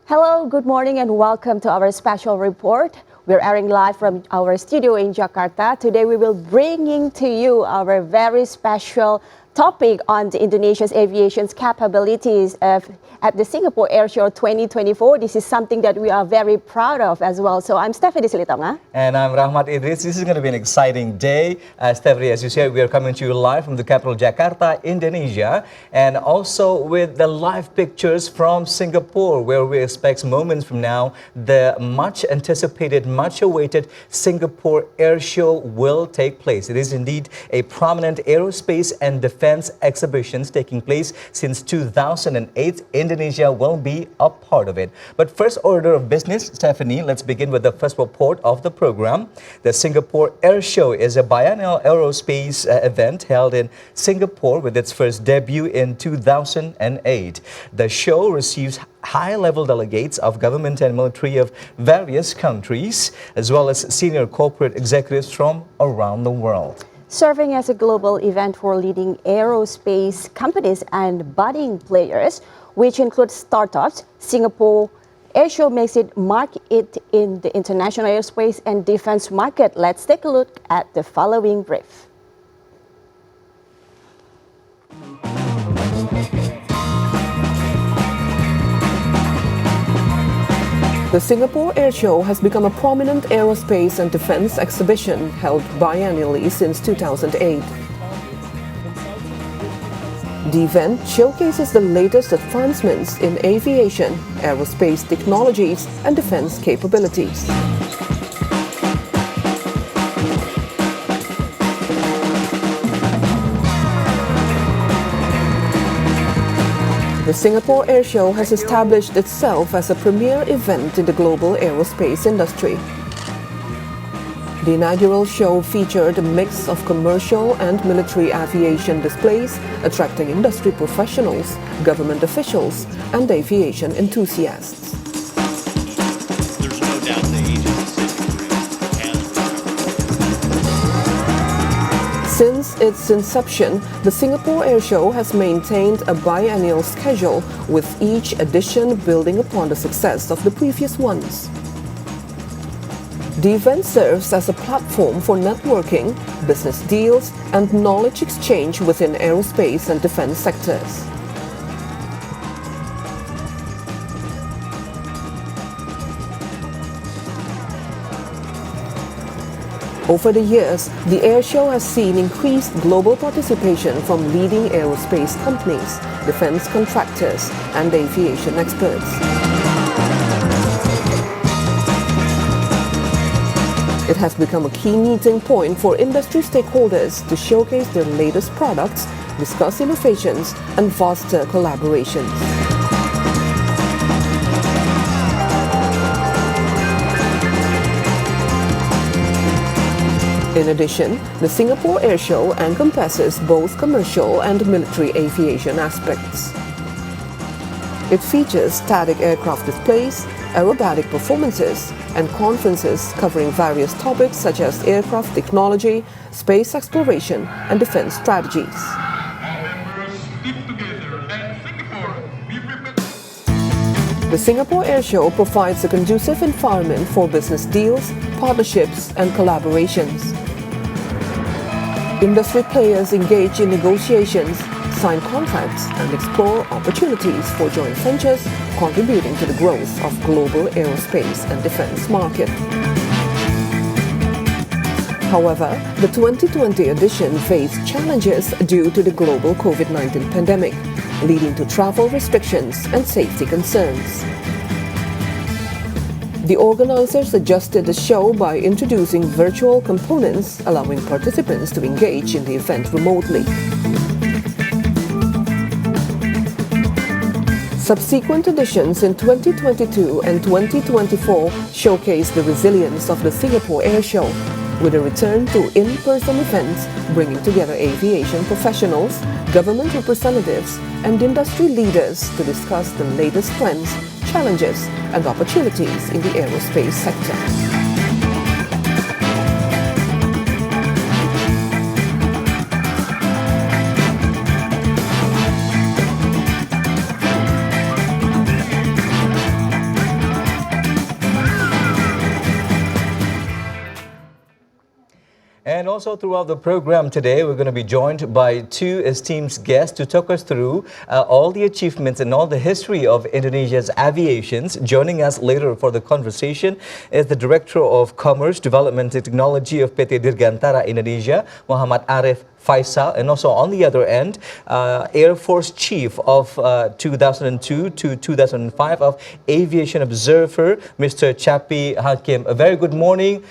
Hello, good morning and welcome to our special report. We're airing live from our studio in Jakarta. Today we will bringing to you our very special topic on the Indonesia's aviation's capabilities at the Singapore Airshow 2024. This is something that we are very proud of as well. So I'm Stephanie Silitonga. And I'm Rahmat Idris. This is going to be an exciting day. Stephanie, as you said, we are coming to you live from the capital Jakarta, Indonesia, and also with the live pictures from Singapore, where we expect moments from now, the much anticipated, much awaited Singapore Airshow will take place. It is indeed a prominent aerospace and defense exhibitions taking place since 2008. Indonesia will be a part of it. But first order of business, Stephanie, let's begin with the first report of the program. The Singapore Airshow is a biennial aerospace event held in Singapore with its first debut in 2008. The show receives high-level delegates of government and military of various countries, as well as senior corporate executives from around the world. Serving as a global event for leading aerospace companies and budding players, which include startups, Singapore Airshow makes it mark it in the international aerospace and defense market. Let's take a look at the following brief. The Singapore Airshow has become a prominent aerospace and defense exhibition held biennially since 2008. The event showcases the latest advancements in aviation, aerospace technologies, and defense capabilities. The Singapore Airshow has established itself as a premier event in the global aerospace industry. The inaugural show featured a mix of commercial and military aviation displays, attracting industry professionals, government officials, and aviation enthusiasts. There's no doubt the agency has. Since its inception, the Singapore Airshow has maintained a biennial schedule, with each edition building upon the success of the previous ones. The event serves as a platform for networking, business deals, and knowledge exchange within aerospace and defense sectors. Over the years, the Airshow has seen increased global participation from leading aerospace companies, defense contractors, and aviation experts. It has become a key meeting point for industry stakeholders to showcase their latest products, discuss innovations, and foster collaborations. In addition, the Singapore Airshow encompasses both commercial and military aviation aspects. It features static aircraft displays, aerobatic performances, and conferences covering various topics such as aircraft technology, space exploration, and defense strategies. The Singapore Airshow provides a conducive environment for business deals, partnerships, and collaborations. Industry players engage in negotiations, sign contracts, and explore opportunities for joint ventures, contributing to the growth of global aerospace and defense market. However, the 2020 edition faced challenges due to the global COVID-19 pandemic, leading to travel restrictions and safety concerns. The organizers adjusted the show by introducing virtual components, allowing participants to engage in the event remotely. Subsequent editions in 2022 and 2024 showcased the resilience of the Singapore Airshow, with a return to in-person events bringing together aviation professionals, government representatives, and industry leaders to discuss the latest trends, challenges and opportunities in the aerospace sector. And also throughout the program today, we're going to be joined by two esteemed guests to talk us through all the achievements and all the history of Indonesia's aviations. Joining us later for the conversation is the Director of Commerce, Development and Technology of PT Dirgantara Indonesia, Muhammad Arif Faisal, and also on the other end, Air Force Chief of 2002 to 2005 of Aviation Observer, Mr. Chappy Hakim. A very good morning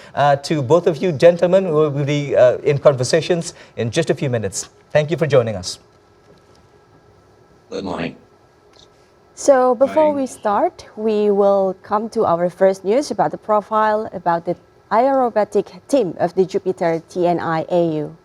to both of you gentlemen. We will be in conversations in just a few minutes. Thank you for joining us. Good morning. So before we start, we will come to our first news about the profile about the aerobatic team of the Jupiter TNI AU.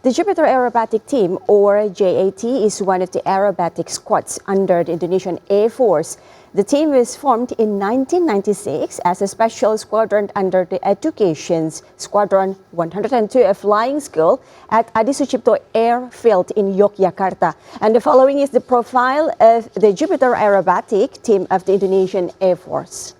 The Jupiter Aerobatic Team, or JAT, is one of the aerobatic squads under the Indonesian Air Force. The team was formed in 1996 as a special squadron under the Education's Squadron 102, a flying school at Adi Sucipto Airfield in Yogyakarta. And the following is the profile of the Jupiter Aerobatic Team of the Indonesian Air Force.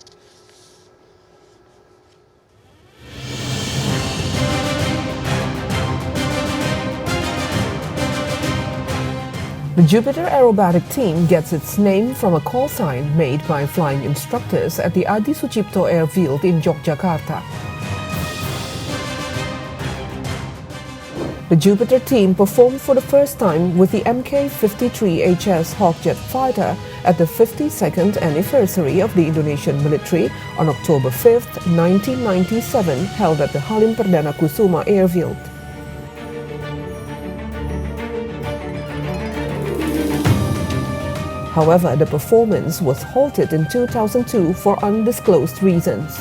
The Jupiter Aerobatic Team gets its name from a call sign made by flying instructors at the Adi Sucipto Airfield in Yogyakarta. The Jupiter team performed for the first time with the Mk-53HS Hawkjet fighter at the 52nd anniversary of the Indonesian military on October 5, 1997, held at the Halim Perdana Kusuma Airfield. However, the performance was halted in 2002 for undisclosed reasons.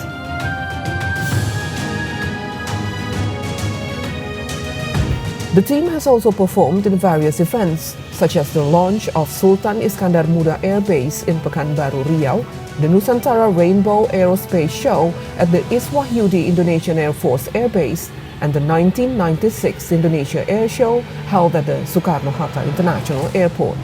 The team has also performed in various events, such as the launch of Sultan Iskandar Muda Air Base in Pekanbaru, Riau, the Nusantara Rainbow Aerospace Show at the Iswahyudi Indonesian Air Force Air Base, and the 1996 Indonesia Air Show held at the Soekarno-Hatta International Airport.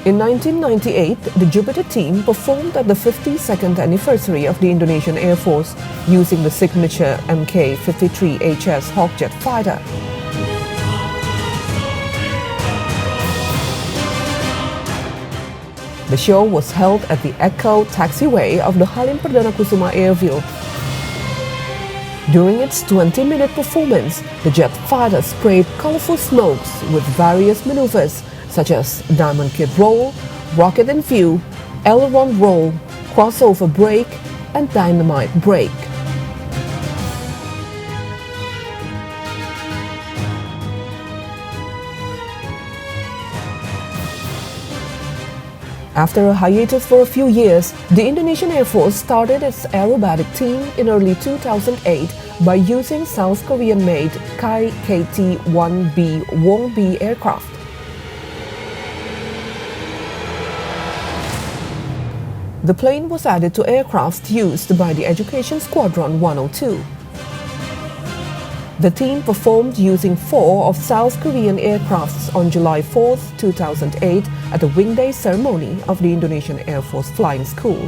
In 1998, the Jupiter team performed at the 52nd anniversary of the Indonesian Air Force using the signature Mk-53HS Hawkjet fighter. The show was held at the Echo Taxiway of the Halim Perdana Kusuma Airfield. During its 20-minute performance, the jet fighter sprayed colorful smokes with various maneuvers such as Diamond Kid Roll, Rocket in View, Aileron Roll, Crossover Brake, and Dynamite Brake. After a hiatus for a few years, the Indonesian Air Force started its aerobatic team in early 2008 by using South Korean-made Kai KT-1B Wong-B aircraft. The plane was added to aircraft used by the Education Squadron 102. The team performed using 4 of South Korean aircrafts on July 4, 2008 at the Wing Day ceremony of the Indonesian Air Force Flying School.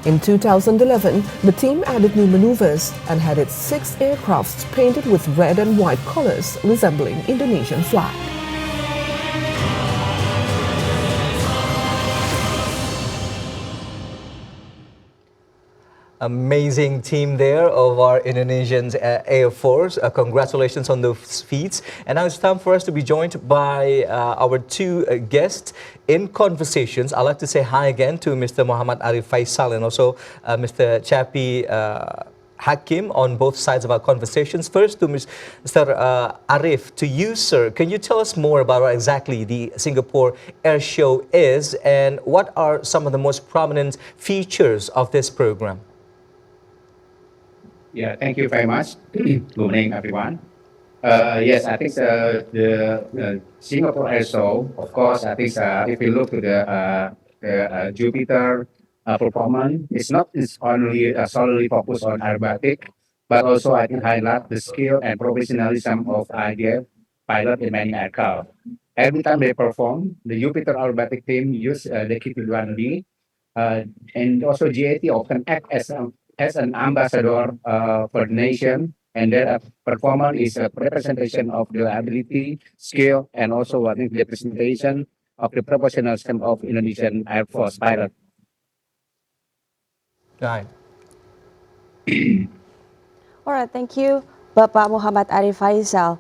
In 2011, the team added new maneuvers and had its 6 aircrafts painted with red and white colors resembling Indonesian flag. Amazing team there of our Indonesian Air Force. Congratulations on those feats. And now it's time for us to be joined by our two guests in conversations. I'd like to say hi again to Mr. Muhammad Arif Faisal and also Mr. Chappy Hakim on both sides of our conversations. First to Mr. Arif, to you, sir, can you tell us more about what exactly the Singapore Air Show is and what are some of the most prominent features of this program? Yeah, thank you very much. Good morning, everyone. Yes, I think the Singapore Air Show, of course, I think if you look to the Jupiter performance, it's only solely focused on aerobatic, but also I think highlight the skill and professionalism of IDF pilot in many aircraft. Every time they perform, the Jupiter aerobatic team use the KP-1B, uh, and also GAT often act as an ambassador for the nation, and their performance is a representation of the ability, skill, and also I think the presentation of the professionalism of Indonesian Air Force pilot. Right. All right, thank you, Bapak Muhammad Arif Faisal.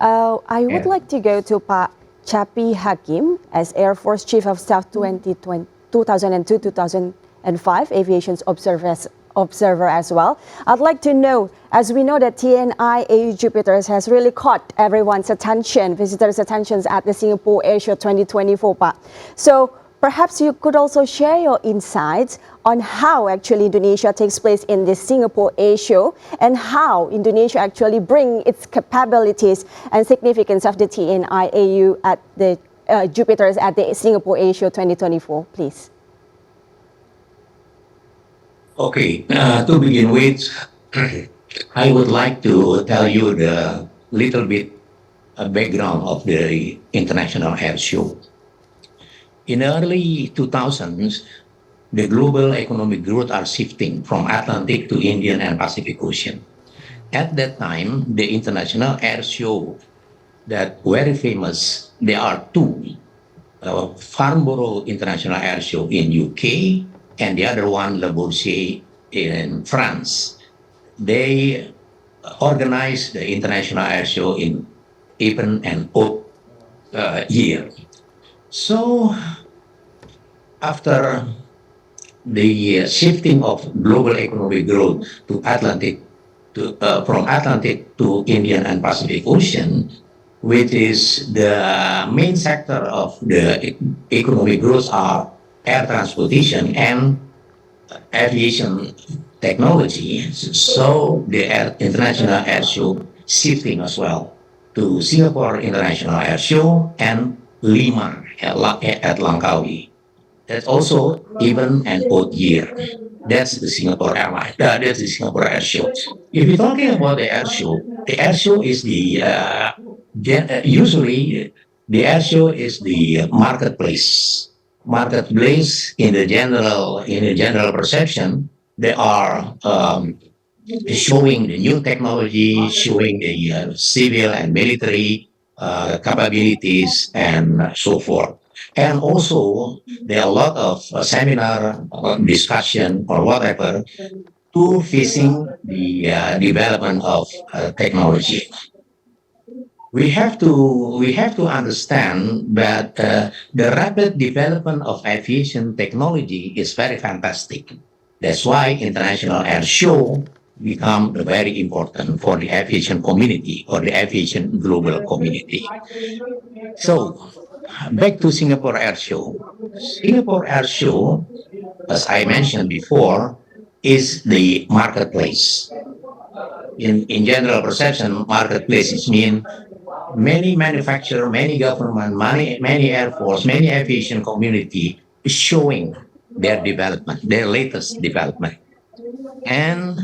I would Yeah. like to go to Pak Chapi Hakim as Air Force Chief of Staff 2002-2005, Aviation's observer as well. I'd like to know, as we know that TNI AU Jupiters has really caught everyone's attention, visitors' attentions at the Singapore Airshow 2024, Pak. So perhaps you could also share your insights on how actually Indonesia takes place in this Singapore Airshow and how Indonesia actually bring its capabilities and significance of the TNI AU at the Jupiters at the Singapore Airshow 2024, please. Okay, to begin with, I would like to tell you the little bit background of the International Air Show. In the early 2000s, the global economic growth are shifting from Atlantic to Indian and Pacific Ocean. At that time, the International Air Show that very famous, there are two. Farnborough International Air Show in UK and the other one, Le Bourget in France. They organized the International Air Show in even an odd year. So after the shifting of global economic growth to Atlantic from Atlantic to Indian and Pacific Ocean, which is the main sector of the economic growth are air transportation and aviation technology. So the International Air Show shifting as well to Singapore International Air Show and Lima at Langkawi. That's also even an odd year. That's the Singapore Airline. That's the Singapore Air Show. If you're talking about the air show is usually the air show is the marketplace. Marketplace in the general perception, they are showing the new technology, showing the civil and military capabilities, and so forth. And also, there are a lot of seminar, discussion, or whatever to facing the development of technology. We have to understand that the rapid development of aviation technology is very fantastic. That's why International Air Show become very important for the aviation community or the aviation global community. So back to Singapore Air Show. Singapore Air Show, as I mentioned before, is the marketplace. In general perception, marketplaces mean many manufacturer, many government, many air force, many aviation community is showing their development, their latest development. And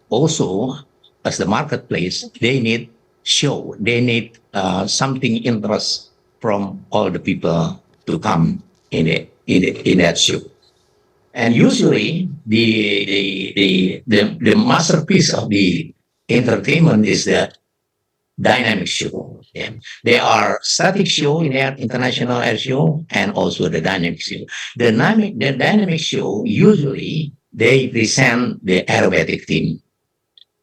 also, as the marketplace, they need something interest from all the people to come in that show. And usually, the masterpiece of the entertainment is the dynamic show. Yeah. There are static show in air, international air show and also the dynamic show. The dynamic show usually they present the aerobatic team.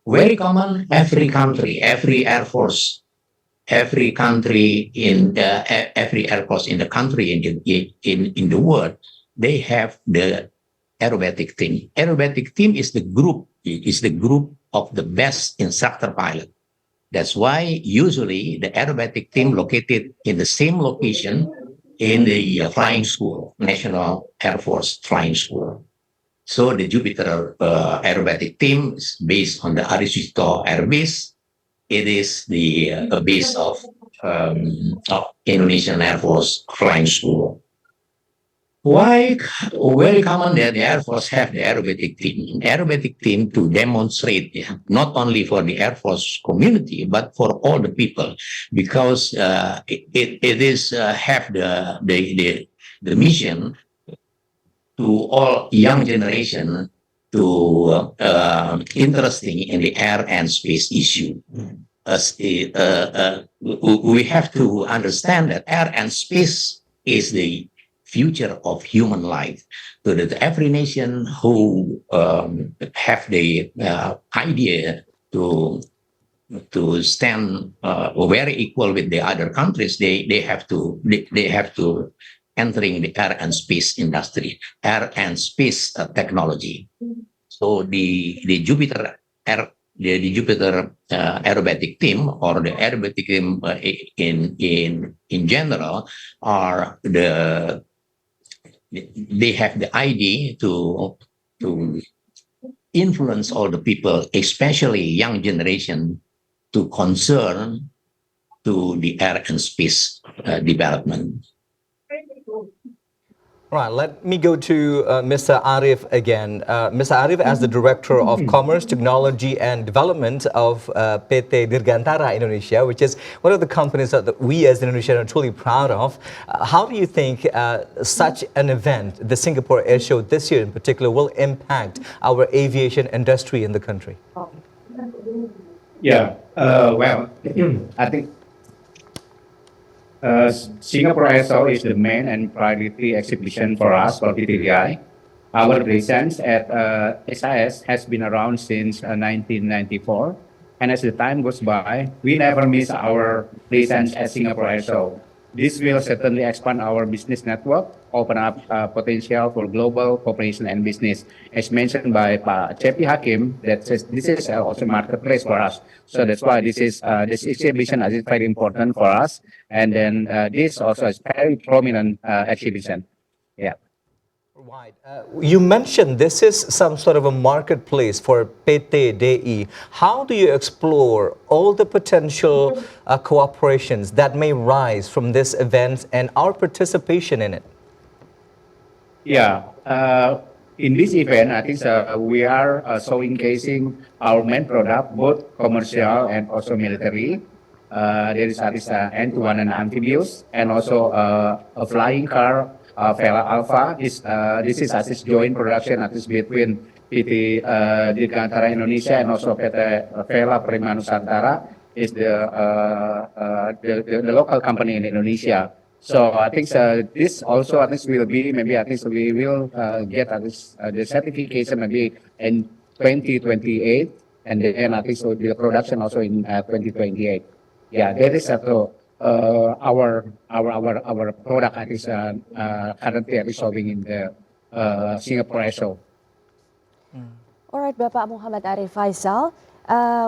Very common, every country, every air force, every country every air force in the country in the world, they have the aerobatic team. Aerobatic team is the group of the best instructor pilot. That's why usually the aerobatic team located in the same location in the flying school, National Air Force Flying School. So the Jupiter aerobatic team is based on the Arisuto Air Base, it is the base of Indonesian Air Force Flying School. Why very common that the Air Force have the aerobatic team to demonstrate, yeah, not only for the Air Force community but for all the people, because it is have the mission to all young generation to interesting in the air and space issue. We have to understand that air and space is the future of human life. So that every nation who have the idea to stand very equal with the other countries, they have to entering the air and space industry, air and space technology. So the Jupiter air the Jupiter aerobatic team or the aerobatic team in general are they have the idea to influence all the people, especially young generation, to concern to the air and space development. Right, let me go to Mr. Arif again. Mr. Arif, as the Director of Commerce, Technology and Development of PT Dirgantara Indonesia, which is one of the companies that we as Indonesians are truly proud of, how do you think such an event, the Singapore Air Show this year in particular, will impact our aviation industry in the country? Yeah, well, I think Singapore Airshow is the main and priority exhibition for us for PTDI. Our presence at SIS has been around since 1994, and as the time goes by, we never miss our presence at Singapore Airshow. This will certainly expand our business network, open up potential for global cooperation and business. As mentioned by Pak Cepi Hakim, that says this is also marketplace for us. So that's why this exhibition is very important for us. And then this also is very prominent exhibition. Yeah. Right. You mentioned this is some sort of a marketplace for PT DI. How do you explore all the potential cooperations that may rise from this event and our participation in it? Yeah. In this event, I think we are showcasing our main product, both commercial and also military. There is end-to-end and amphibious, and also a flying car. Vela Alpha is this is a joint production between PT Dirgantara Indonesia and also PT Vela Prima Nusantara is the local company in Indonesia. So I think this also will be maybe we will get the certification maybe in 2028, and then the production also in 2028. Yeah, that is our product currently showing in the Singapore Air Show. All right, Bapak Muhammad Arif Faisal.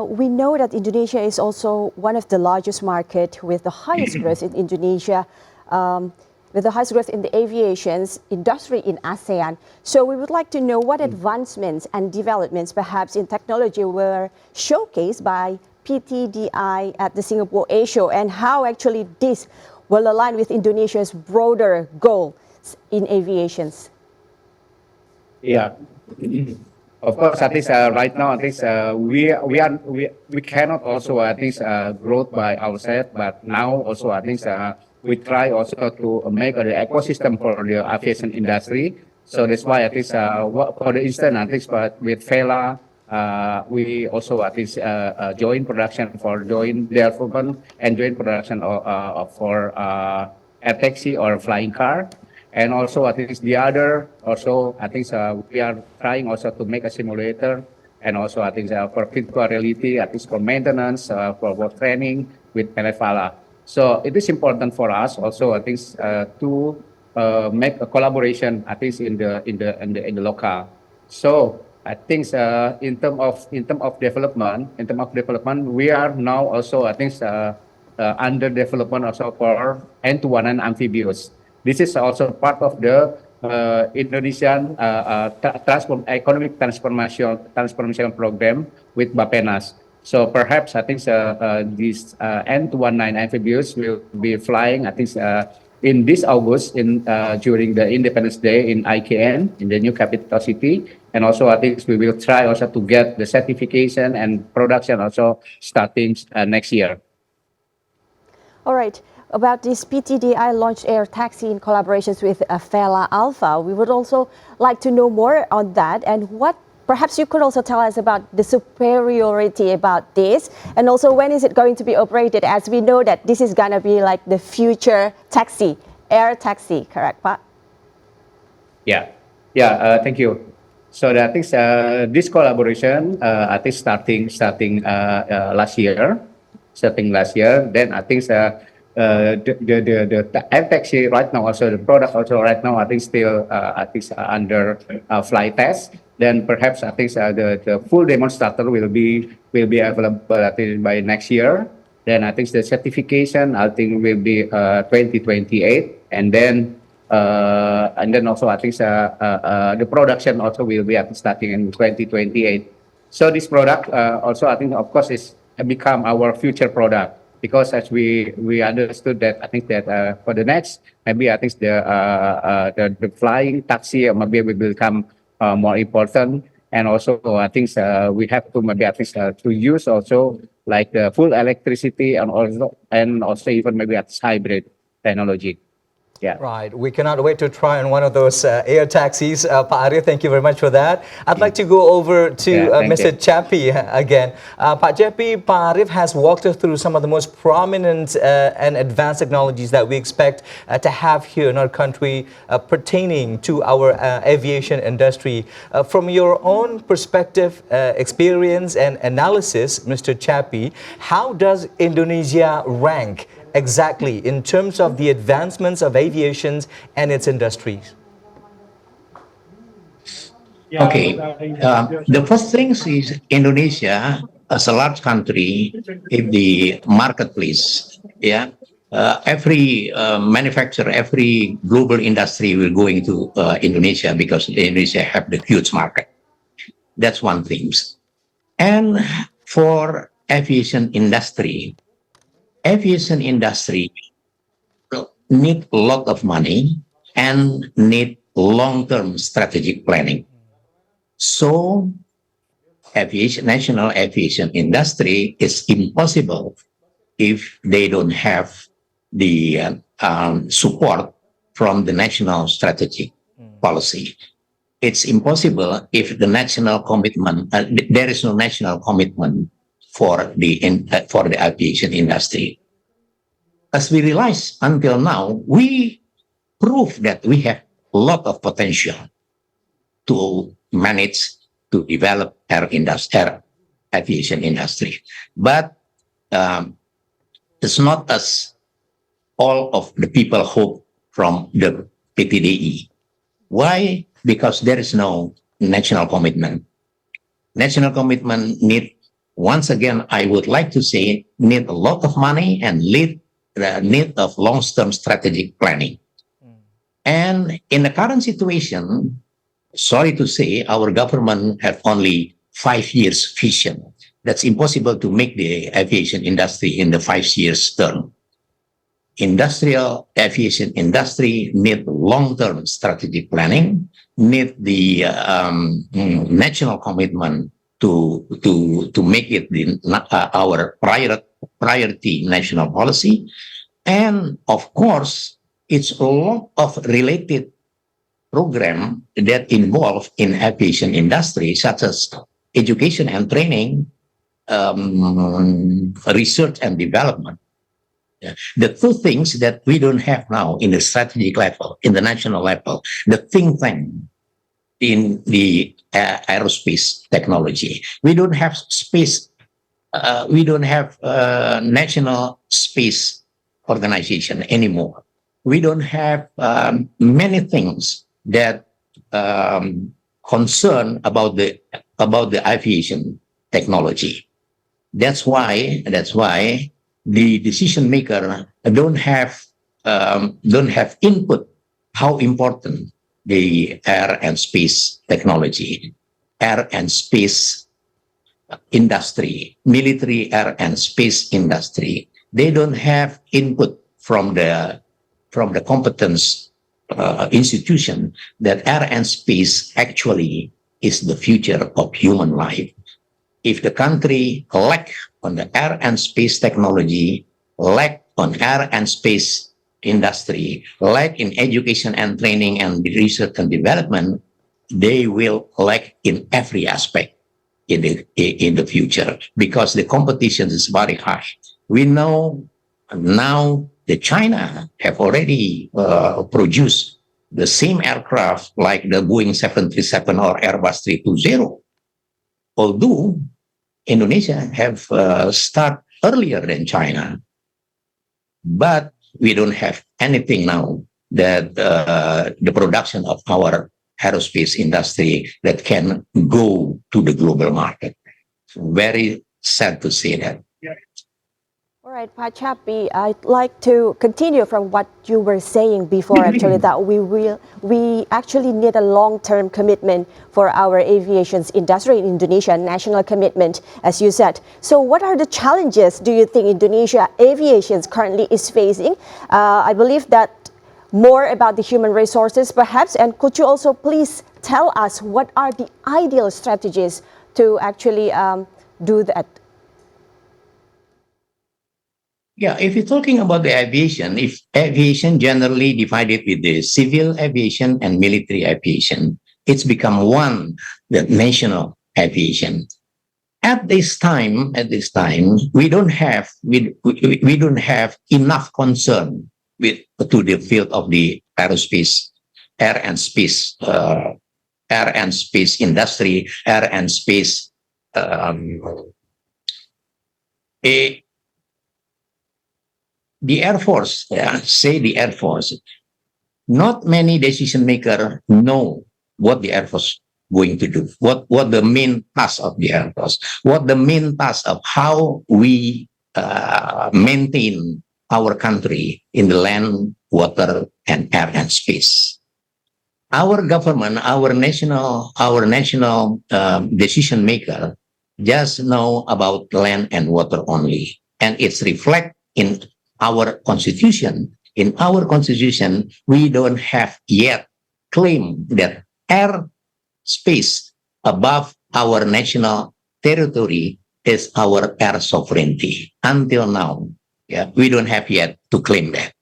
We know that Indonesia is also one of the largest market with the highest growth in Indonesia, with the highest growth in the aviation industry in ASEAN. So we would like to know what advancements and developments perhaps in technology were showcased by PTDI at the Singapore Air Show, and how actually this will align with Indonesia's broader goals in aviation. Yeah, of course. I think right now, I think we cannot also grow by ourselves, but now also I think we try also to make the ecosystem for the aviation industry. So that's why I think for the instance, I think with Vela. We also joint production for joint development and joint production for air taxi or flying car, and also I think the other also we are trying also to make a simulator, and also I think for virtual reality, for maintenance, for work training with Pelevala. So it is important for us also to make a collaboration in the local. So I think in terms of development, we are now also under development also for end-to-end and amphibious. This is also part of the Indonesian economic transformation program with Bapenas. So perhaps I think these N219 amphibious will be flying. I think in this August in during the Independence Day in IKN in the new capital city, and also I think we will try also to get the certification and production also starting next year. All right. About this PTDI launched air taxi in collaborations with Vela Alpha, we would also like to know more on that and what perhaps you could also tell us about the superiority about this and also when is it going to be operated, as we know that this is going to be like the future taxi, air taxi, correct, Pak? Yeah, thank you. So I think this collaboration, I think starting last year, then I think the air taxi right now, also the product also right now, I think still under flight test. Then perhaps I think the full demonstrator will be available I think by next year. Then I think the certification I think will be 2028, and then also I think the production also will be starting in 2028. So this product also I think of course is become our future product, because as we understood that I think that for the next maybe I think the flying taxi maybe will become more important, and also I think we have to maybe I think to use also like the full electricity and also even maybe at hybrid technology. Yeah. Right. We cannot wait to try on one of those air taxis. Pak Arif, thank you very much for that. I'd like to go over to Mr. Chappy again. Pak Chappy, Pak Arif has walked us through some of the most prominent and advanced technologies that we expect to have here in our country pertaining to our aviation industry. From your own perspective, experience and analysis, Mr. Chappy, how does Indonesia rank exactly in terms of the advancements of aviation and its industries? Okay. The first thing is Indonesia, as a large country, in the marketplace, every manufacturer, every global industry will go into Indonesia because Indonesia have the huge market. That's one thing. And for aviation industry need a lot of money and need long-term strategic planning. So national aviation industry is impossible if they don't have the support from the national strategic policy. It's impossible if the national commitment, there is no national commitment for the aviation industry. As we realize until now, we prove that we have a lot of potential to manage to develop aviation industry. But it's not as all of the people hope from the PTDE. Why? Because there is no national commitment. National commitment need, once again, I would like to say, need a lot of money and need of long-term strategic planning. And in the current situation, sorry to say, our government have only 5 years vision. That's impossible to make the aviation industry in the 5 years term. Industrial aviation industry need long-term strategic planning, need the national commitment to make it our priority national policy. And of course, it's a lot of related program that involve in aviation industry, such as education and training, research and development. The two things that we don't have now in the strategic level, in the national level, the think tank in the aerospace technology. We don't have space. We don't have national space organization anymore. We don't have many things that concern about the aviation technology. That's why the decision maker don't have input how important the air and space technology, air and space industry, military air and space industry, they don't have input from the competence institution that air and space actually is the future of human life. If the country lack on the air and space technology, lack on air and space industry, lack in education and training and research and development, they will lack in every aspect in the future because the competition is very high. We know now that China have already produced the same aircraft like the Boeing 737 or Airbus 320. Although Indonesia have start earlier than China, but we don't have anything now that the production of our aerospace industry that can go to the global market. Very sad to say that. All right, Pak Chappy, I'd like to continue from what you were saying before, actually, that we actually need a long-term commitment for our aviation industry in Indonesia, national commitment, as you said. So what are the challenges do you think Indonesia aviation currently is facing? I believe that more about the human resources, perhaps, and could you also please tell us what are the ideal strategies to actually do that? Yeah, if you're talking about the aviation, if aviation generally divided with the civil aviation and military aviation, it's become one, the national aviation. At this time, we don't have enough concern with to the field of the aerospace, air and space industry, air and space. The Air Force, say the Air Force, not many decision makers know what the Air Force going to do, what the main task of the Air Force, what the main task of how we maintain our country in the land, water, and air and space. Our government, our national decision maker just know about land and water only, and it's reflect in our constitution. In our constitution, we don't have yet claim that air space above our national territory is our air sovereignty. Until now, we don't have yet to claim that.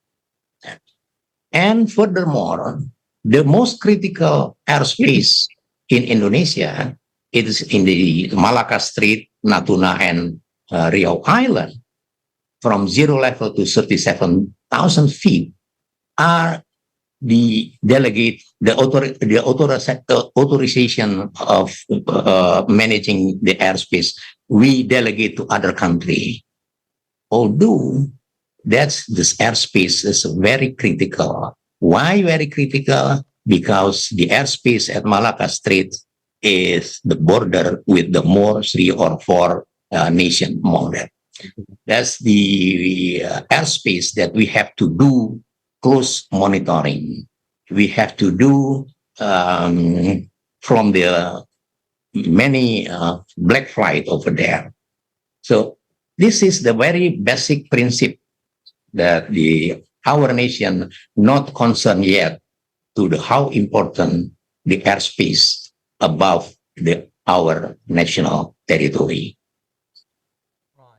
And furthermore, the most critical airspace in Indonesia is in the Malacca Strait, Natuna, and Riau Island. From zero level to 37,000 feet are the authorization of managing the airspace we delegate to other country. Although this airspace is very critical. Why very critical? Because the airspace at Malacca Strait is the border with the more 3 or 4 nation model. That's the airspace that we have to do close monitoring. We have to do from the many black flight over there. So this is the very basic principle that our nation not concerned yet to how important the airspace above our national territory.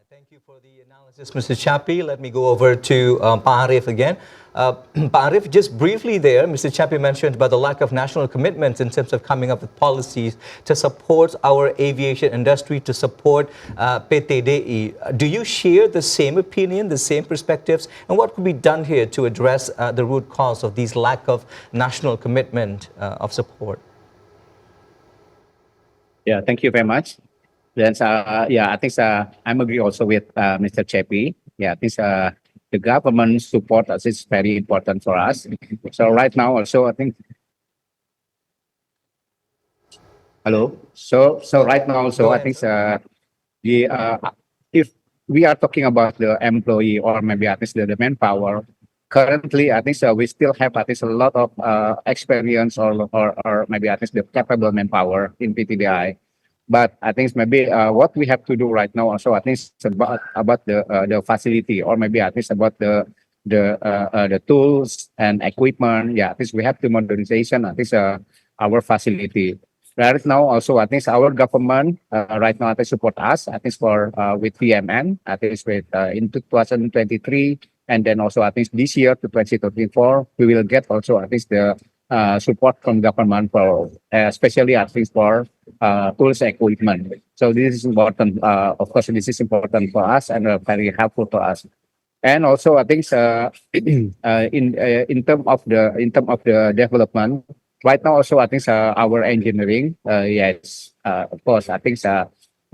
Thank you for the analysis, Mr. Chappy. Let me go over to Pak Arief again. Pak Arief, just briefly there, Mr. Chappy mentioned about the lack of national commitments in terms of coming up with policies to support our aviation industry, to support PTDI. Do you share the same opinion, the same perspectives? And what could be done here to address the root cause of these lack of national commitment of support? Yeah, thank you very much. Then, I think I'm agree also with Mr. Chappy. Yeah, I think the government support us is very important for us. So right now also, I think. Hello. So right now also, I think if we are talking about the employee or maybe at least the manpower, currently I think we still have at least a lot of experience or maybe at least the capable manpower in PTDI. But I think maybe what we have to do right now also I think it's about the facility, or maybe I think it's about the tools and equipment. Yeah, I think we have to modernization. I think our facility. Right now also I think our government right now I think support us. I think for with VMN. I think it's with in 2023, and then also I think this year to 2024 we will get also I think the support from government for especially I think for tools and equipment. So this is important. Of course, this is important for us and very helpful to us. And also, I think in term of the development, right now also I think our engineering, yes, of course, I think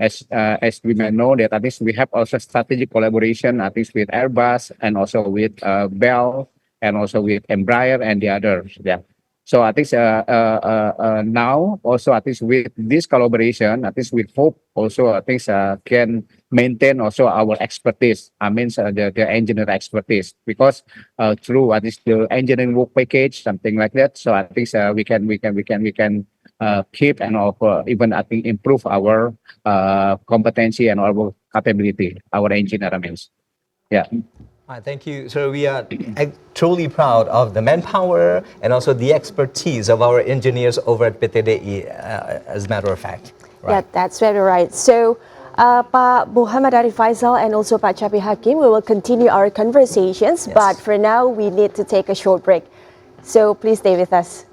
as we may know that I think we have also strategic collaboration I think with Airbus and also with Bell and also with Embraer and the others. Yeah. So I think now also I think with this collaboration, I think we hope also I think can maintain also our expertise. I mean the engineer expertise, because through I think the engineering work package something like that. So I think we can keep and offer even I think improve our competency and our capability. Our engineer means, yeah. Thank you. So we are truly proud of the manpower and also the expertise of our engineers over at PTDI, as a matter of fact. Yeah, that's very right. So, Pak Muhammad Arif Faisal and also Pak Chappy Hakim, we will continue our conversations, Yes. but for now, we need to take a short break. So, please stay with us.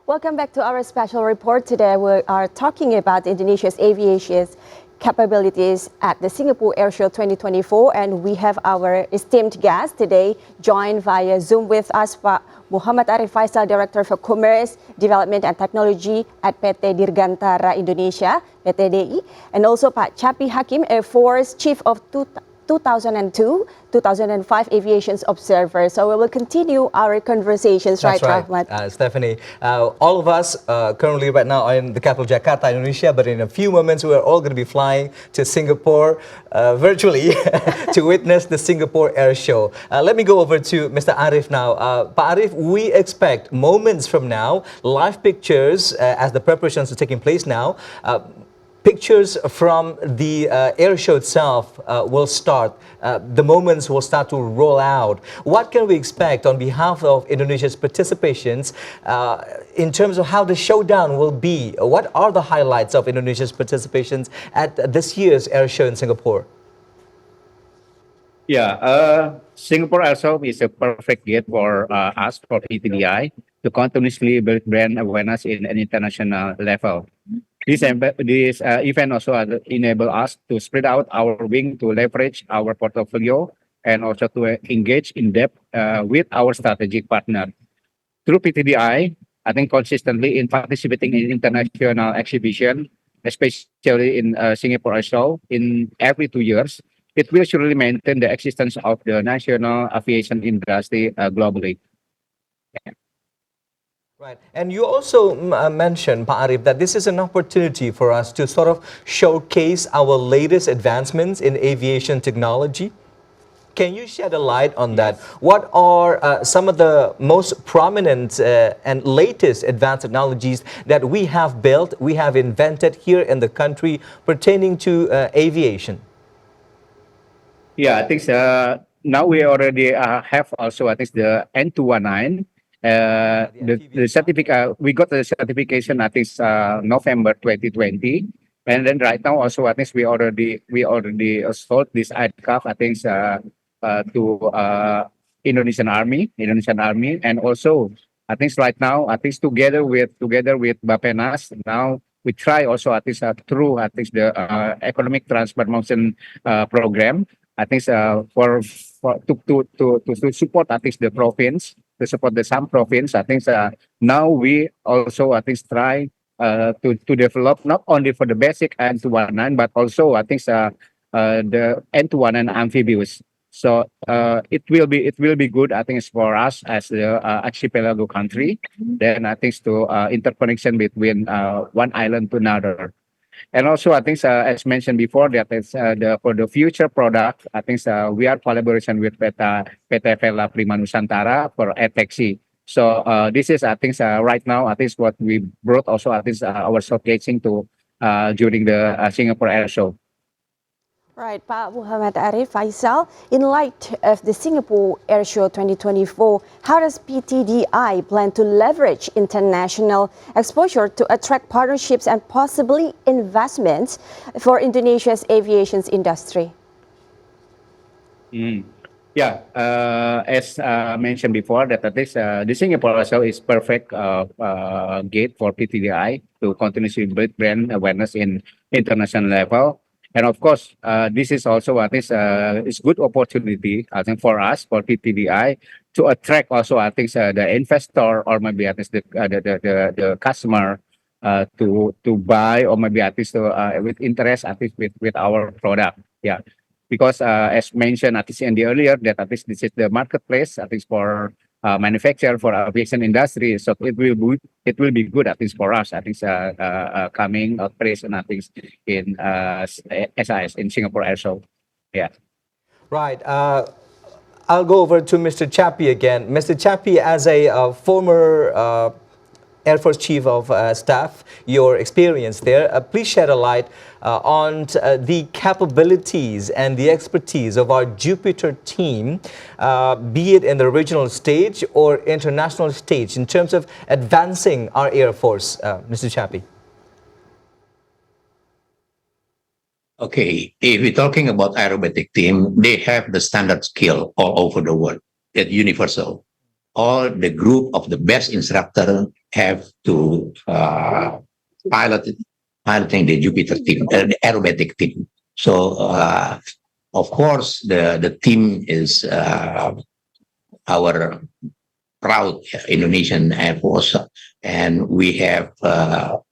Welcome back to our special report. Today we are talking about Indonesia's aviation capabilities at the Singapore Airshow 2024, and we have our esteemed guest today joined via Zoom with us, Pak Muhammad Arif Faisal, Director for Commerce, Development and Technology at PT Dirgantara Indonesia, PTDI, and also Pak Chappy Hakim, Air Force Chief of 2002-2005 Aviation Observer. So we will continue our conversations, That's right, right, Rahmat? Stephanie. All of us currently right now are in the capital Jakarta, Indonesia, but in a few moments we are all going to be flying to Singapore virtually to witness the Singapore Air Show. Let me go over to Mr. Arif now. Pak Arif, we expect moments from now, live pictures as the preparations are taking place now. Pictures from the air show itself will start. The moments will start to roll out. What can we expect on behalf of Indonesia's participations in terms of how the showdown will be? What are the highlights of Indonesia's participations at this year's air show in Singapore? Yeah, Singapore Air Show is a perfect gate for us, for PTDI, to continuously build brand awareness in an international level. This event also enable us to spread out our wing, to leverage our portfolio, and also to engage in depth with our strategic partner. Through PTDI, I think consistently in participating in international exhibition, especially in Singapore Air Show, in every 2 years, it will surely maintain the existence of the national aviation industry globally. Right, and you also mentioned, Pak Arif, that this is an opportunity for us to sort of showcase our latest advancements in aviation technology. Can you shed a light on that? What are some of the most prominent and latest advanced technologies that we have built, we have invented here in the country pertaining to aviation? Yeah, I think now we already have also, I think, the N219. The certificate, we got the certification I think November 2020, and then right now also I think we already sold this aircraft I think to Indonesian Army, and also I think right now I think together with Bapenas, now we try also I think through I think the economic transformation program, I think to support I think the province to support the some province. I think now we also I think try to develop not only for the basic N219 but also I think the N219 amphibious. So it will be good. I think it's for us as the archipelago country. Then I think to interconnection between one island to another. And also, I think, as mentioned before, that is for the future product. I think we are collaboration with PT Vela Prima Nusantara for air taxi. So this is, I think, right now, I think what we brought also, I think, our showcasing to during the Singapore Air Show. Right, Pak Muhammad Arif Faisal, in light of the Singapore Air Show 2024, how does PTDI plan to leverage international exposure to attract partnerships and possibly investments for Indonesia's aviation industry? Yeah, as mentioned before, that at least the Singapore Air Show is perfect gate for PTDI to continuously build brand awareness in international level. And of course, this is also I think it's good opportunity I think for us for PTDI to attract also I think the investor or maybe at least the customer to buy or maybe at least with interest at least with our product. Yeah, because as mentioned at least in the earlier that at least this is the marketplace at least for manufacturer for aviation industry, so it will be good at least for us. I think coming operation I think in SIS in Singapore Air Show. Yeah. Right. I'll go over to Mr. Chappie again. Mr. Chappie, as a former Air Force Chief of Staff, your experience there, please shed a light on the capabilities and the expertise of our Jupiter team, be it in the regional stage or international stage, in terms of advancing our Air Force, Mr. Chappie. Okay, if we're talking about aerobatic team, they have the standard skill all over the world, at universal. All the group of the best instructor have to piloting the Jupiter team, the aerobatic team. So, of course, the team is our proud Indonesian Air Force, and we have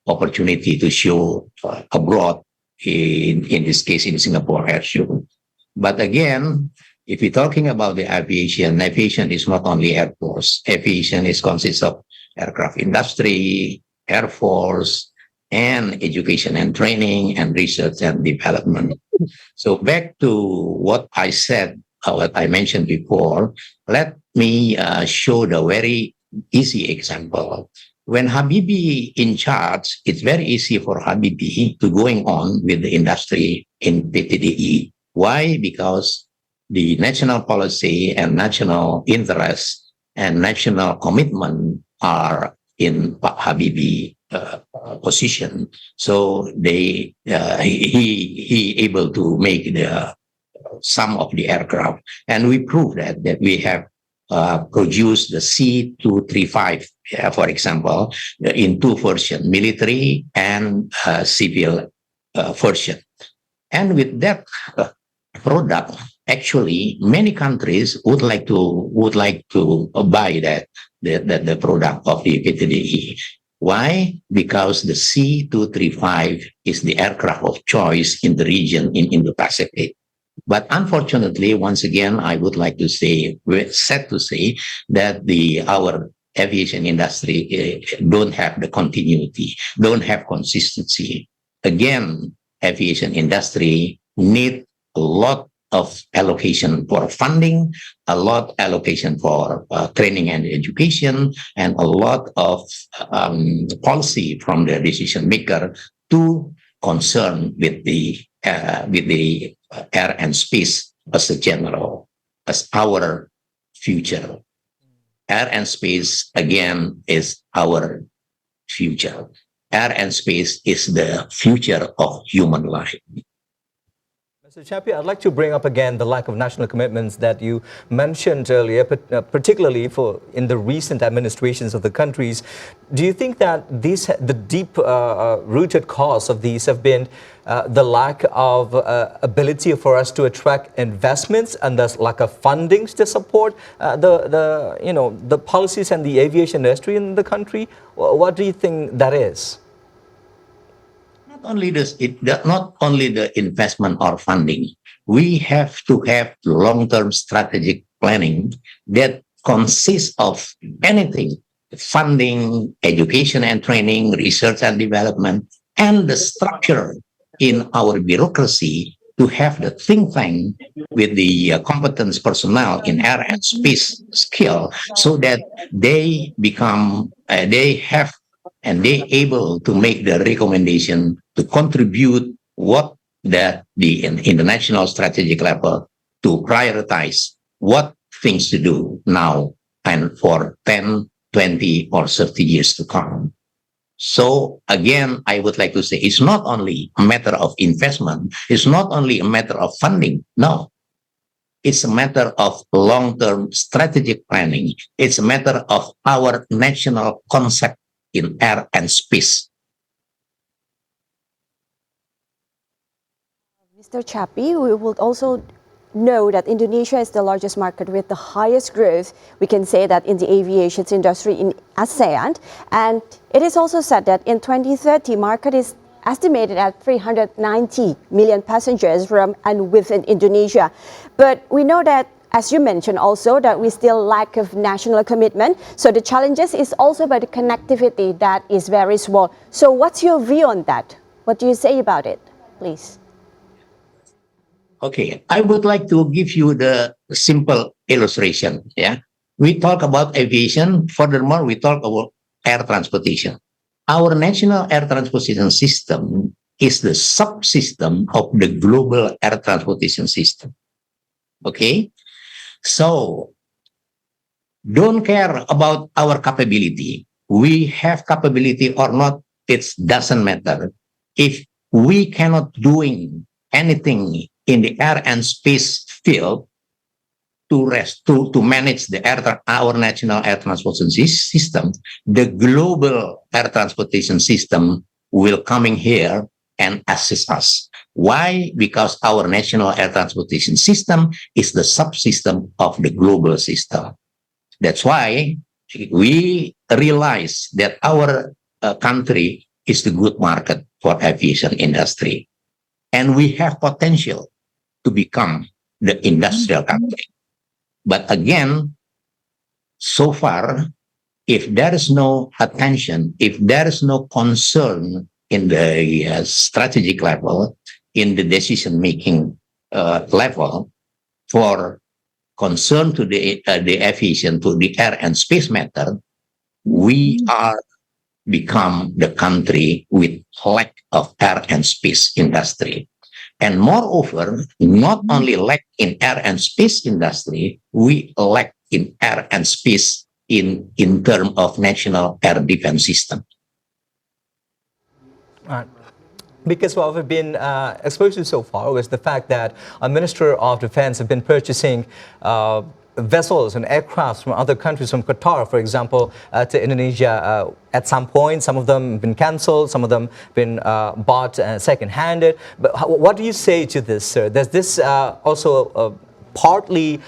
opportunity to show abroad. In this case, in Singapore Air Show. But again, if we're talking about the aviation is not only Air Force. Aviation consists of aircraft industry, Air Force, and education and training and research and development. So back to what I said, what I mentioned before, let me show the very easy example. When Habibie in charge, it's very easy for Habibie to going on with the industry in PTDE. Why? Because the national policy and national interest and national commitment are in Habibie position. So he able to make some of the aircraft, and we prove that we have produced the C235, for example, in two versions, military and civil version. And with that product, actually, many countries would like to buy the product of the PTDE. Why? Because the C235 is the aircraft of choice in the region in Indo-Pacific. But unfortunately, once again, I would like to say, we're sad to say that our aviation industry don't have the continuity, don't have consistency. Again, aviation industry need a lot of allocation for funding, a lot allocation for training and education, and a lot of policy from the decision maker to concern with the air and space as a general, as our future. Air and space, again, is our future. Air and space is the future of human life. Mr. Mr. Chapi, I'd like to bring up again the lack of national commitments that you mentioned earlier, particularly in the recent administrations of the countries. Do you think that the deep rooted cause of these have been the lack of ability for us to attract investments and thus lack of fundings to support the policies and the aviation industry in the country? What do you think that is? Not only the investment or funding, we have to have long-term strategic planning that consists of anything: funding, education and training, research and development, and the structure in our bureaucracy to have the think tank with the competence personnel in air and space skill, so that they become, they have and they able to make the recommendation to contribute what that the international strategic level to prioritize what things to do now and for 10, 20 or 30 years to come. So again, I would like to say it's not only a matter of investment, it's not only a matter of funding. No, it's a matter of long-term strategic planning. It's a matter of our national concept in air and space. Mr. Chapi, we would also know that Indonesia is the largest market with the highest growth, we can say that, in the aviation industry in ASEAN. And it is also said that in 2030, market is estimated at 390 million passengers from and within Indonesia. But we know that, as you mentioned also, that we still lack of national commitment. So the challenges is also about the connectivity that is very small. So what's your view on that? What do you say about it, please? Okay, I would like to give you the simple illustration. Yeah, we talk about aviation. Furthermore, we talk about air transportation. Our national air transportation system is the subsystem of the global air transportation system. Okay, so don't care about our capability. We have capability or not, it doesn't matter. If we cannot doing anything in the air and space field to manage the our national air transportation system, the global air transportation system will coming here and assist us. Why? Because our national air transportation system is the subsystem of the global system. That's why we realize that our country is the good market for aviation industry. And we have potential to become the industrial country. But again, so far, if there is no attention, if there is no concern in the strategic level, in the decision-making level for concern to the aviation, to the air and space matter, we are become the country with lack of air and space industry. And moreover, not only lack in air and space industry, we lack in air and space in terms of national air defense system. Because what we've been exposed to so far was the fact that a Minister of Defense have been purchasing vessels and aircrafts from other countries, from Qatar, for example, to Indonesia at some point. Some of them have been cancelled, some of them been bought second-handed. But what do you say to this, sir? Does this also partly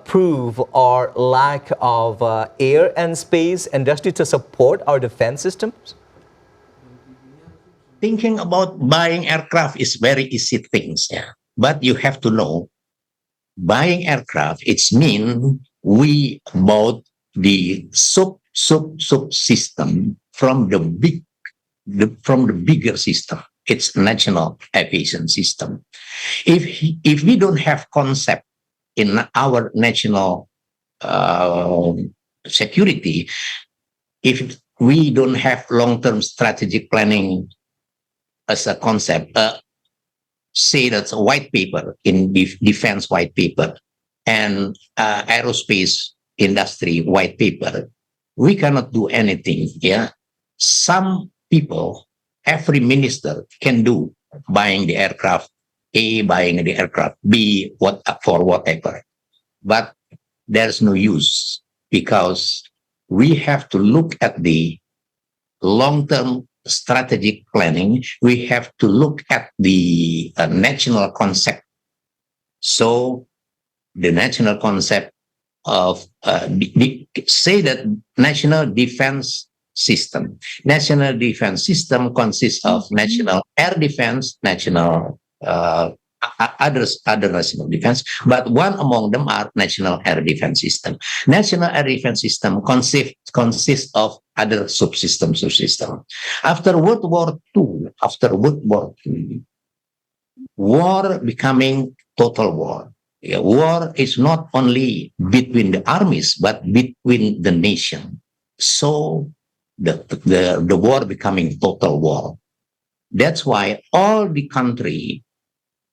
prove our lack of air and space industry to support our defense systems? Thinking about buying aircraft is very easy things, yeah. But you have to know, buying aircraft, it's mean we bought the system from the bigger system. It's national aviation system. If we don't have concept in our national security, if we don't have long-term strategic planning as a concept, say that's a white paper in defense white paper and aerospace industry white paper, we cannot do anything. Yeah, some people, every minister can do buying the aircraft A, buying the aircraft, B, for whatever. But there's no use because we have to look at the long-term strategic planning. We have to look at the national concept. So the national concept of say that national defense system. National defense system consists of national air defense, national other national defense, but one among them are national air defense system. National air defense system consists of other subsystem. After World War II, war becoming total war. War is not only between the armies, but between the nation. So the war becoming total war. That's why all the country,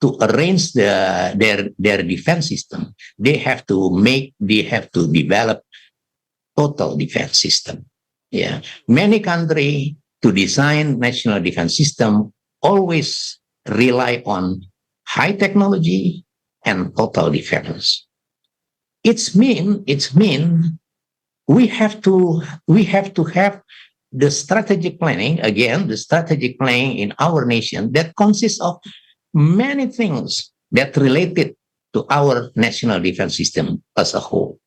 to arrange their defense system, they have to develop total defense system. Yeah, many countries to design national defense system always rely on high technology and total defense. It's mean we have to have the strategic planning, again, the strategic planning in our nation that consists of many things that related to our national defense system as a whole.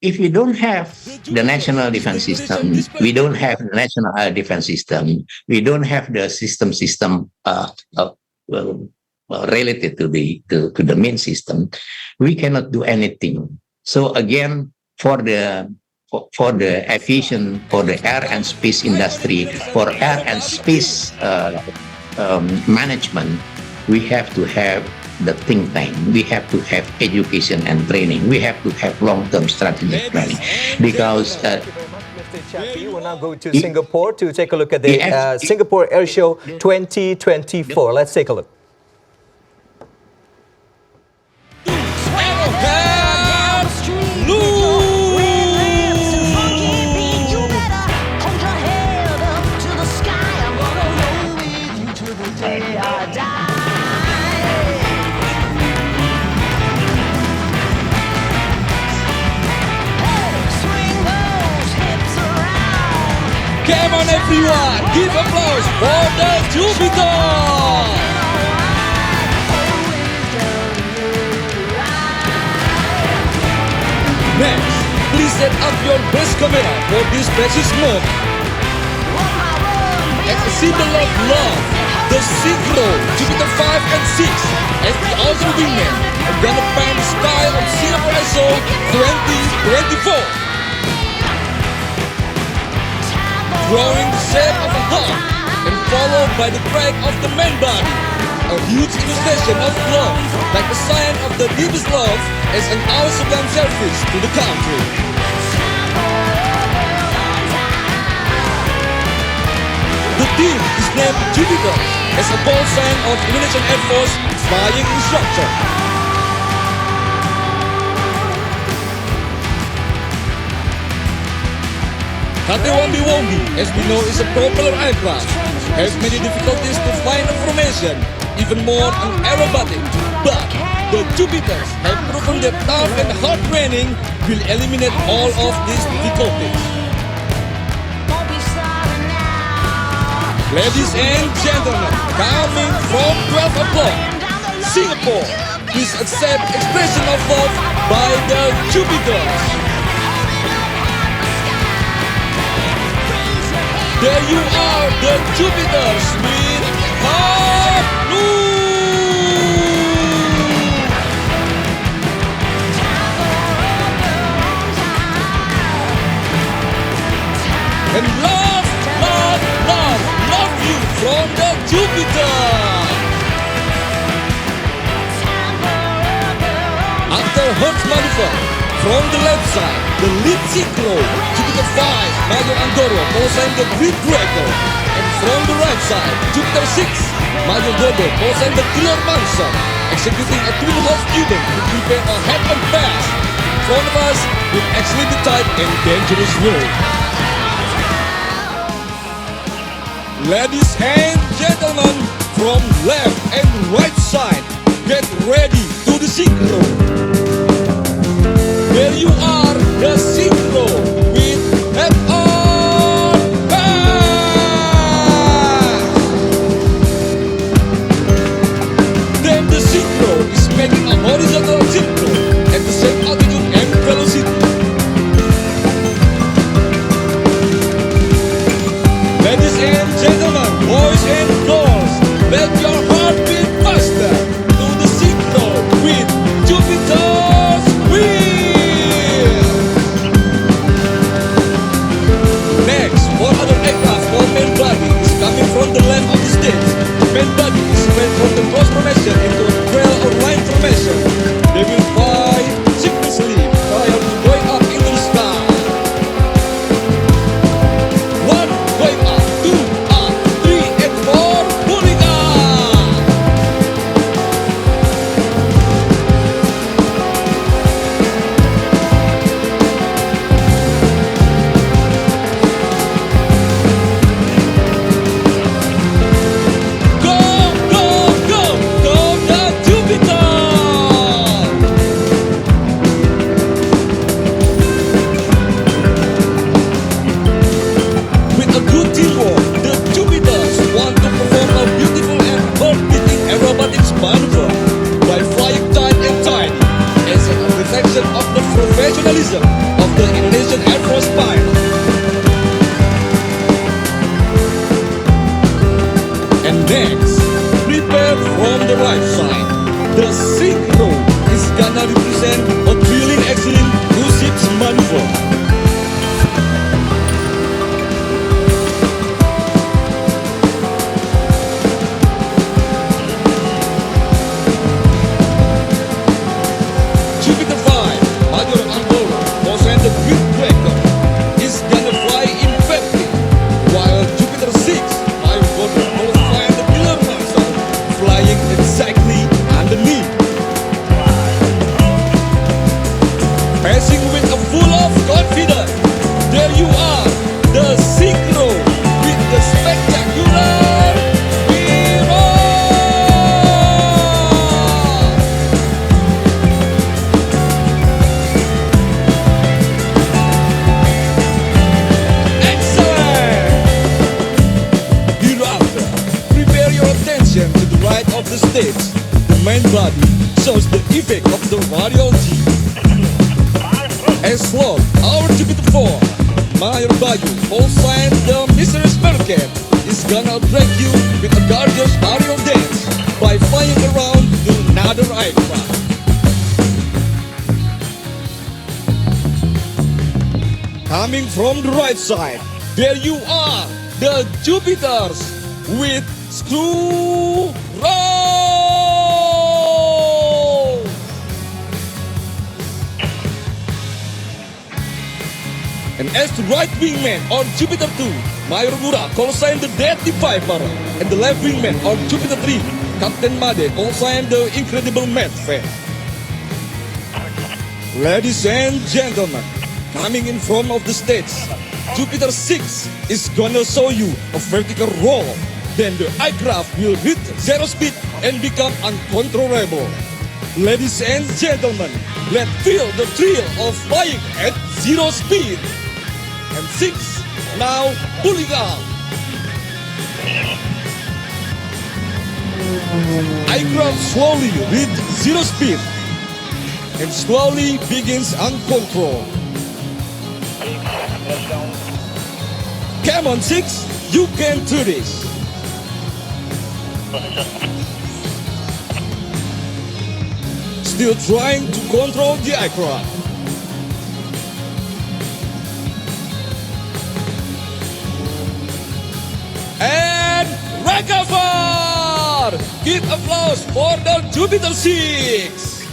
If we don't have the national defense system, we don't have the national defense system, we don't have the system related to the main system, we cannot do anything. So again, for the aviation, for the air and space industry, for air and space management, we have to have the think tank. We have to have education and training. We have to have long-term strategic planning because. Mr. Chappy, we'll now go to Singapore to take a look at the Singapore Air Show 2024. Let's take a look. Come on everyone, give applause for the Jupiter! Next, please set up your best camera for this precious moment. As a symbol of love, the Synchro Jupiter 5 and 6 as the ultimate wingman are gonna find the style of Singapore ISO 2024. Drawing the shape of a heart and followed by the crack of the main body. A huge illustration of love, like a sign of the deepest love as an sublime service to the country. The team is named Jupiter as a bold sign of Indonesian Air Force flying instructor. KT-1B, as we know, is a propeller aircraft. Has many difficulties to find information, even more on aerobatic. But the Jupiters have proven that tough and hard training will eliminate all of these difficulties. Ladies and gentlemen, coming from 12 o'clock, Singapore, please accept expression of love by the Jupiters. There you are, the Jupiters with Hanu! And love you from the Jupiter! After Hertz maneuver, from the left side, the lead Synchro Jupiter 5 Major Anggoro callsign the Great Draco, and from the right side, Jupiter 6 Major Dodo callsign the Killer Monster, executing a twin half Cuban to prepare a head-on pass in front of us with excellently tight and dangerous way. Ladies and gentlemen, from left and right side. Get ready to the synchro. There you are, the synchro with head on back. Then the synchro is making a horizontal synchro at the same altitude and velocity. Ladies and gentlemen, boys and girls, let your heart beat faster to the synchro with Jupiter's wheel. Next, four other aircraft for main body is coming from the left of the stage. Main body is made from the cross formation into a trail or line formation. They will fly sequentially prior to going up into the sky. 1, going up, 2, up, 3, and 4, pulling up. Go, go, go, go the Jupiter! With a good teamwork, the Jupiters want to perform a beautiful and heart-beating aerobatics maneuver by flying tight and tight as a reflection of the professionalism of the Indonesian Air Force pilot. And next, prepare from the right side. The synchro is gonna represent a thrilling excellent two ships maneuver. Jupiter 5, Major Angkoro, also the Great Breaker, is gonna fly invertly, while Jupiter 6, Major Gordon, will fly the Pillar Master, flying exactly underneath. Passing with a full of confidence, there you are, the synchro with the spectacular hero. Excellent! Hereafter, prepare your attention to the right of the stage. The main body shows the effect of the radial G. As long our Jupiter 4, Major Bayu, also the mysterious Mercat, is gonna break you with a gorgeous aerial dance by flying around to another aircraft. Coming from the right side, there you are, the Jupiters with screw roll. And as the right wingman on Jupiter 2, Major Mura, call sign the Deadly Viper, and the left wingman on Jupiter 3, Captain Made, call sign the Incredible Madman. Ladies and gentlemen, coming in front of the stage, Jupiter 6 is gonna show you a vertical roll. Then the aircraft will hit zero speed and become uncontrollable. Ladies and gentlemen, let's feel the thrill of flying at zero speed. And 6 now pulling out. Aircraft slowly reach zero speed and slowly begins uncontrolled. Come on 6, you can do this. Still trying to control the aircraft. And recover! Give applause for the Jupiter 6.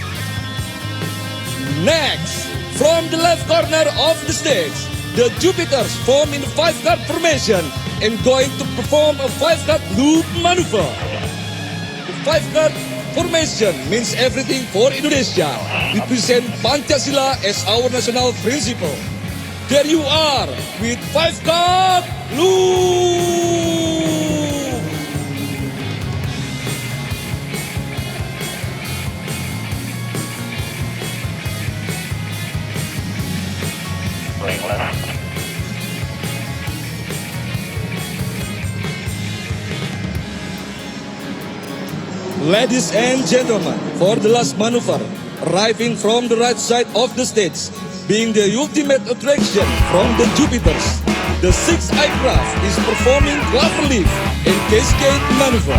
Next, from the left corner of the stage, the Jupiters form in 5-card formation and going to perform a 5-card loop maneuver. The 5-card formation means everything for Indonesia. We present Pancasila as our national principle. There you are with 5-card loop. Ladies and gentlemen, for the last maneuver, arriving from the right side of the stage, being the ultimate attraction from the Jupiters, the sixth aircraft is performing cloverleaf and cascade maneuver.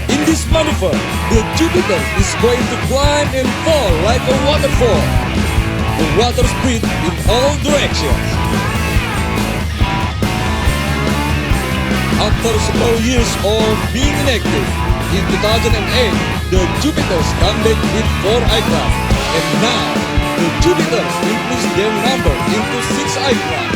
In this maneuver, the Jupiter is going to climb and fall like a waterfall. The water spread in all directions. After several years of being inactive, in 2008, the Jupiters come back with 4 aircraft, and now the Jupiters increase their number into 6 aircraft.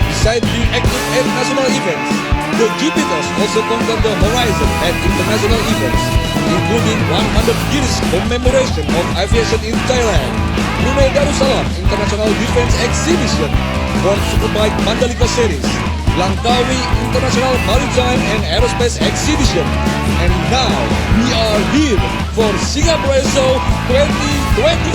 Besides being active at national events, the Jupiters also conquer the horizon at international events, including 100 years commemoration of aviation in Thailand, Brunei Darussalam International Defense Exhibition, World Superbike Mandalika Series, Langkawi International Maritime and Aerospace Exhibition, and now we are here for Singapore Show 2024.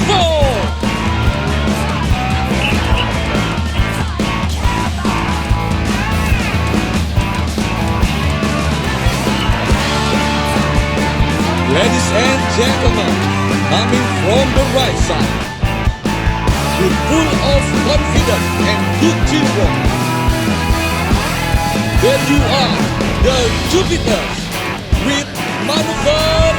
Ladies and gentlemen, coming from the right side, with full of confidence and good teamwork, there you are, the Jupiters, with maneuver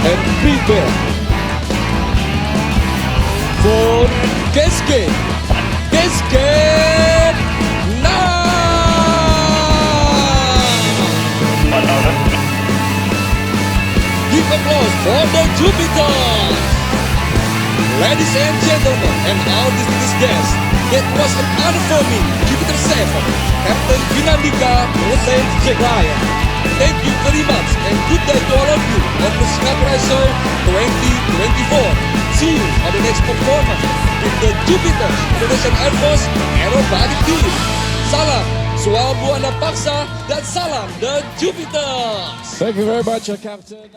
and prepare for cascade now. Give applause for the Jupiters. Ladies and gentlemen, and our distinguished guests, that was an honor for me, Jupiter 7, Captain Vinandika Hussein Jegraya. Thank you very much, and good day to all of you on the Singapore Show 2024. See you on the next performance with the Jupiters Indonesian Air Force Aerobatic Team. Salam Sual Buana Paksa dan salam the Jupiters. Thank you very much, Captain.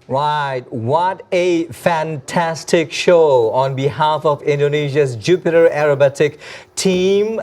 Right, what a fantastic show on behalf of Indonesia's Jupiter Aerobatic team.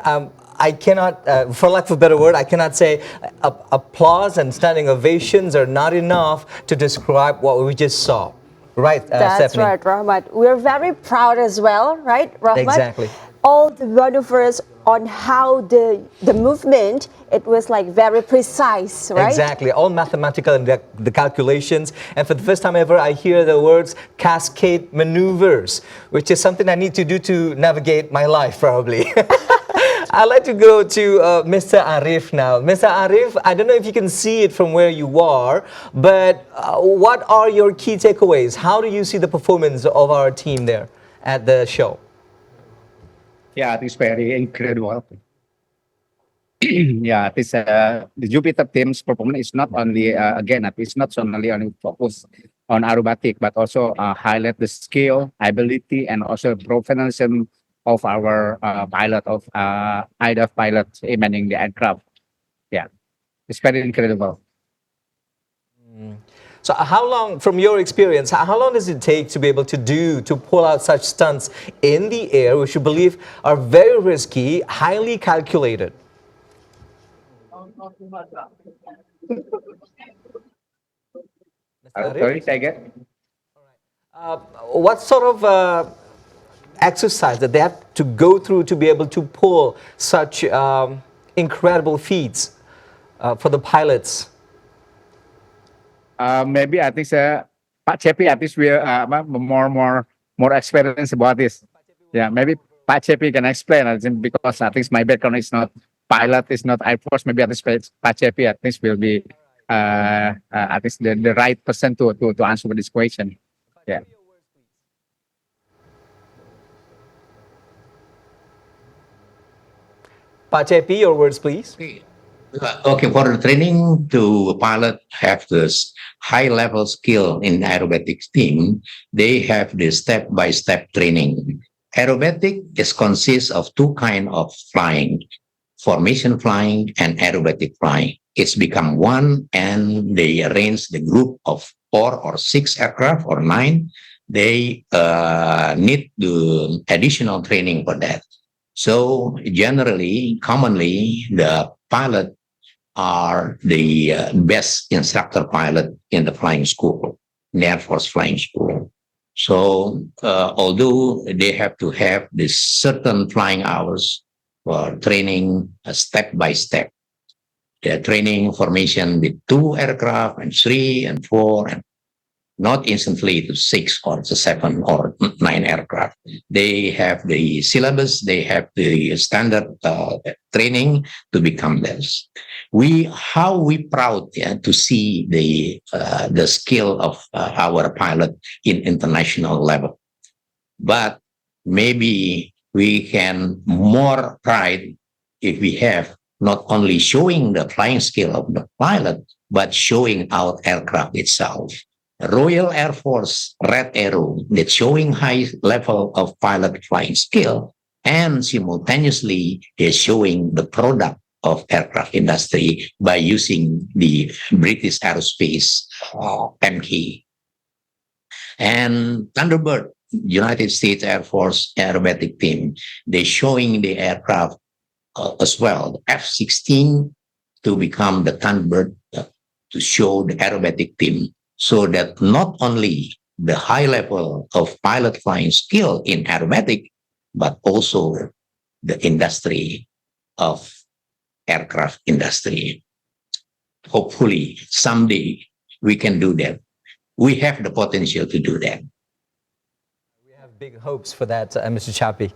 I cannot, for lack of a better word, I cannot say applause and standing ovations are not enough to describe what we just saw. Right, That's Stephanie? right, Rahmat. We're very proud as well, right, Rahmat? Exactly. All the maneuvers on how the movement, it was like very precise, right? Exactly, all mathematical and the calculations. And for the first time ever, I hear the words cascade maneuvers, which is something I need to do to navigate my life, probably. I'd like to go to Mr. Arif now. Mr. Arif, I don't know if you can see it from where you are, but what are your key takeaways? How do you see the performance of our team there at the show? Yeah, it's very incredible. Yeah, this the Jupiter team's performance is not only again, it's not only focused on aerobatic, but also highlight the skill, ability, and also professionalism of our pilot of IDF pilots manning the aircraft. Yeah, it's very incredible. So how long, from your experience, how long does it take to be able to pull out such stunts in the air, which you believe are very risky, highly calculated? Sorry, say again? What sort of exercise that they have to go through to be able to pull such incredible feats for the pilots? Maybe I think Pak Cepi at least will more experience about this. Yeah, maybe Pak Cepi can explain. I think because I think my background is not pilot, is not Air Force. Maybe at least Pak Cepi at least will be at least the right person to answer this question. Yeah. Pak Cepi, your words, please. Okay, for the training to pilot have this high level skill in aerobatics team, they have the step-by-step training. Aerobatic consists of two kinds of flying, formation flying and aerobatic flying. it's become one, and they arrange the group of 4 or 6 aircraft or 9. They need the additional training for that. So generally, commonly, the pilot are the best instructor pilot in the flying school, in the Air Force Flying School. So although they have to have this certain flying hours for training step by step, the training formation with 2 aircraft and 3 and 4 and not instantly to 6 or to 7 or 9 aircraft. They have the syllabus, they have the standard training to become this. How we proud to see the skill of our pilot in international level. But maybe we can more pride if we have not only showing the flying skill of the pilot, but showing our aircraft itself. Royal Air Force Red Arrow that's showing high level of pilot flying skill and simultaneously is showing the product of aircraft industry by using the British Aerospace MK. And Thunderbird, United States Air Force aerobatic team, they're showing the aircraft as well, the F-16 to become the Thunderbird to show the aerobatic team. So that not only the high level of pilot flying skill in aerobatic, but also the industry of aircraft industry. Hopefully, someday we can do that. We have the potential to do that. We have big hopes for that, Mr. Chapi.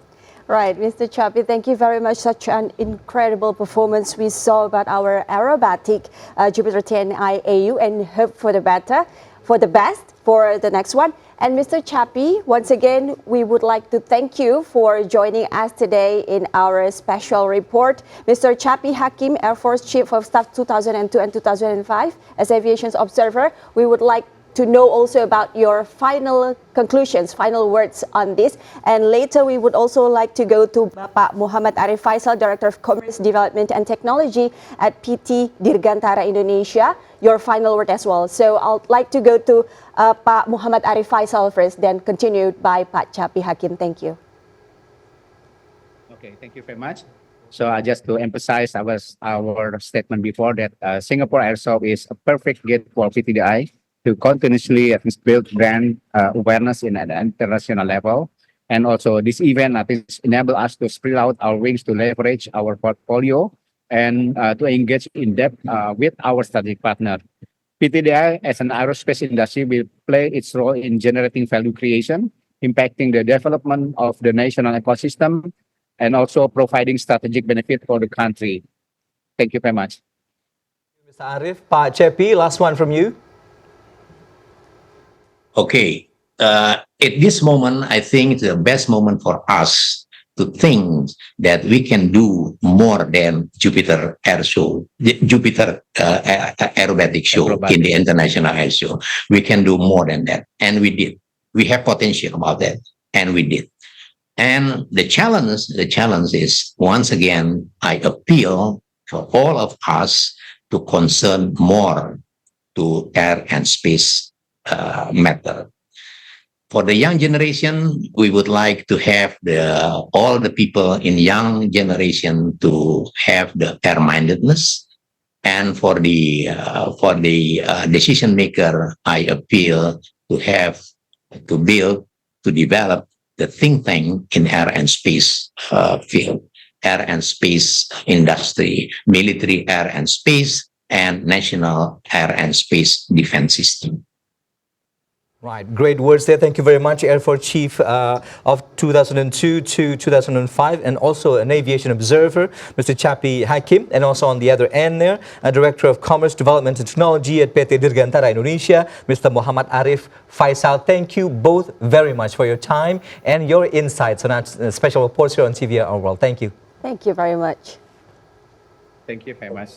Right, Mr. Chapi, thank you very much. Such an incredible performance we saw about our aerobatic Jupiter 10 IAU, and hope for the best for the next one. And Mr. Chapi, once again, we would like to thank you for joining us today in our special report. Mr. Chapi Hakim, Air Force Chief of Staff 2002 and 2005, as Aviation's Observer, we would like to know also about your final conclusions, final words on this. And later we would also like to go to Pak Muhammad Arif Faisal, Director of Commerce Development and Technology at PT Dirgantara Indonesia, your final word as well. So I'd like to go to Pak Muhammad Arif Faisal first, then continued by Pak Chapi Hakim. Thank you. Okay, thank you very much. So just to emphasize our statement before that Singapore Airshow is a perfect gate for PTDI to continuously build brand awareness in an international level. And also this event enable us to spread out our wings to leverage our portfolio and to engage in depth with our strategic partner. PTDI as an aerospace industry will play its role in generating value creation, impacting the development of the national ecosystem, and also providing strategic benefit for the country. Thank you very much. Mr. Arif, Pak Chapi, last one from you. Okay, at this moment, I think it's the best moment for us to think that we can do more than Jupiter Air Show, the Jupiter Aerobatic Show in the International Air Show. We can do more than that, and we did. We have potential about that, and we did. And the challenge is, once again, I appeal for all of us to concern more to air and space matter. For the young generation, we would like to have all the people in young generation to have the air-mindedness, and for the decision maker, I appeal to build, to develop the think tank in air and space field, air and space industry, military air and space, and national air and space defense system. Right, great words there. Thank you very much, Air Force Chief of 2002 to 2005, and also an aviation observer, Mr. Chapi Hakim, and also on the other end there, a Director of Commerce Development and Technology at PT Dirgantara Indonesia, Mr. Muhammad Arif Faisal. Thank you both very much for your time and your insights on our special reports here on TVR Our World. Thank you. Thank you very much. Thank you very much.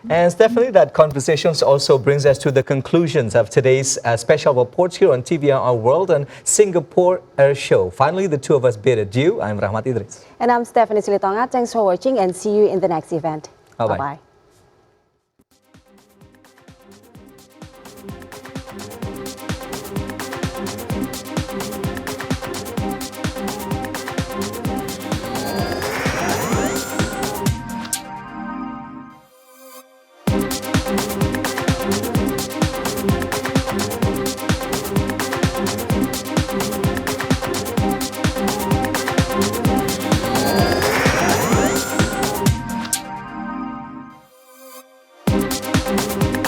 And Stephanie, that conversation also brings us to the conclusions of today's special reports here on TVR Our World and Singapore Air Show. Finally, the two of us bid adieu. I'm Rahmat Idris. And I'm Stephanie Silitonga. Thanks for watching and see you in the next event. Bye-bye. Bye-bye. News.